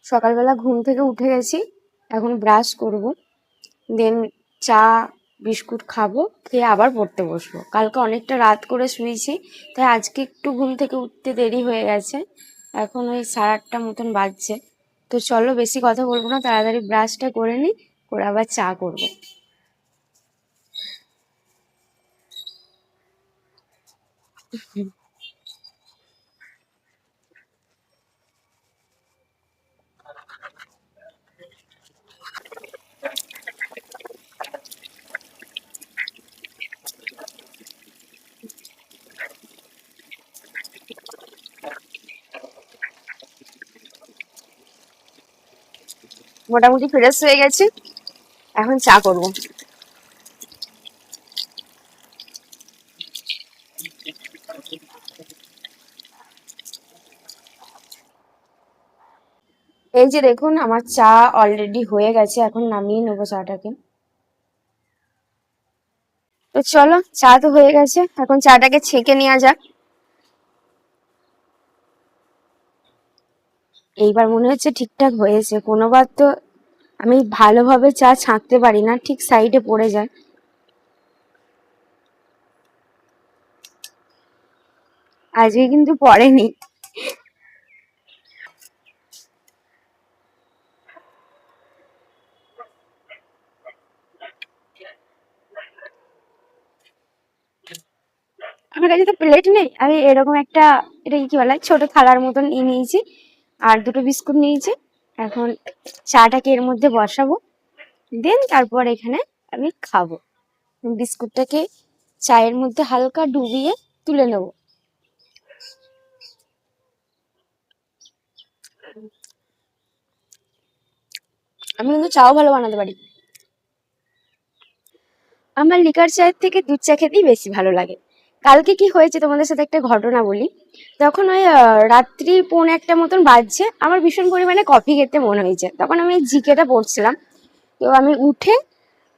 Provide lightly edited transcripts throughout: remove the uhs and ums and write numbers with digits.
সকালবেলা ঘুম থেকে উঠে গেছি, এখন ব্রাশ করব, দেন চা বিস্কুট খাবো, খেয়ে আবার পড়তে বসবো। কালকে অনেকটা রাত করে শুয়েছি, তাই আজকে একটু ঘুম থেকে উঠতে দেরি হয়ে গেছে। এখন ওই 8:30 মতন বাজছে। তো চলো বেশি কথা বলবো না, তাড়াতাড়ি ব্রাশটা করে নিই, করে আবার চা করবো। মোটামুটি ফ্রেশ হয়ে গেছি, এখন চা করবো। এই যে দেখুন, আমার চা অলরেডি হয়ে গেছে, এখন নামিয়ে নেবো চাটাকে। তো চলো, চা তো হয়ে গেছে, এখন চাটাকে ছেঁকে নেওয়া যাক। এইবার মনে হচ্ছে ঠিকঠাক হয়েছে। কোনোবার তো আমি ভালোভাবে চা ছাঁকতে পারি না, ঠিক সাইডে পড়ে যায়। আজকে কিন্তু পড়েনি। আমার কাছে তো প্লেট নেই, আমি এরকম একটা, এটা কি বলে, ছোট থালার মতন নিয়েছি, আর দুটো বিস্কুট নিয়েছি। এখন চাটাকে এর মধ্যে বসাবো, দেন তারপর এখানে আমি খাবো। বিস্কুটটাকে চায়ের মধ্যে হালকা ডুবিয়ে তুলে নেব। আমি কিন্তু চাও ভালো বানাতে পারি। আমার লিকার চায়ের থেকে দুধ চা খেতেই বেশি ভালো লাগে। কালকে কি হয়েছে তোমাদের সাথে একটা ঘটনা বলি। তখন ওই রাত্রি 1:45 মতন বাজছে, আমার ভীষণ পরিমাণে কফি খেতে মনে হয়েছে। তখন আমি জিকেটা পড়ছিলাম, তো আমি উঠে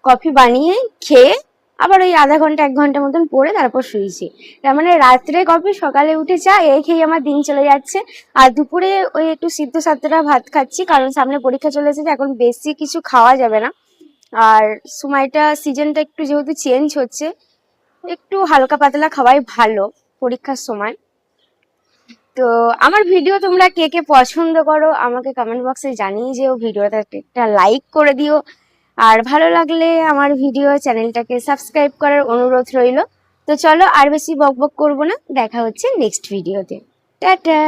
কফি বানিয়ে খেয়ে আবার ওই আধা ঘন্টা 1 ঘন্টা মতন পরে তারপর শুয়েছি। তার মানে রাত্রে কফি, সকালে উঠে চা, এই খেয়ে আমার দিন চলে যাচ্ছে। আর দুপুরে ওই একটু সিদ্ধ সাত্তটা ভাত খাচ্ছি, কারণ সামনে পরীক্ষা চলে এসেছে, এখন বেশি কিছু খাওয়া যাবে না। আর সময়টা, সিজনটা একটু যেহেতু চেঞ্জ হচ্ছে, একটু হালকা পাতলা খাওয়াই ভালো পরীক্ষার সময়। তো আমার ভিডিও তোমরা কে কে পছন্দ করো আমাকে কমেন্ট বক্সে জানিয়ে যেও, ভিডিওটা একটা লাইক করে দিও। আর ভালো লাগলে আমার ভিডিও চ্যানেলটাকে সাবস্ক্রাইব করার অনুরোধ রইল। তো চলো আর বেশি বকবক করবো না, দেখা হচ্ছে নেক্সট ভিডিওতে। টাটা।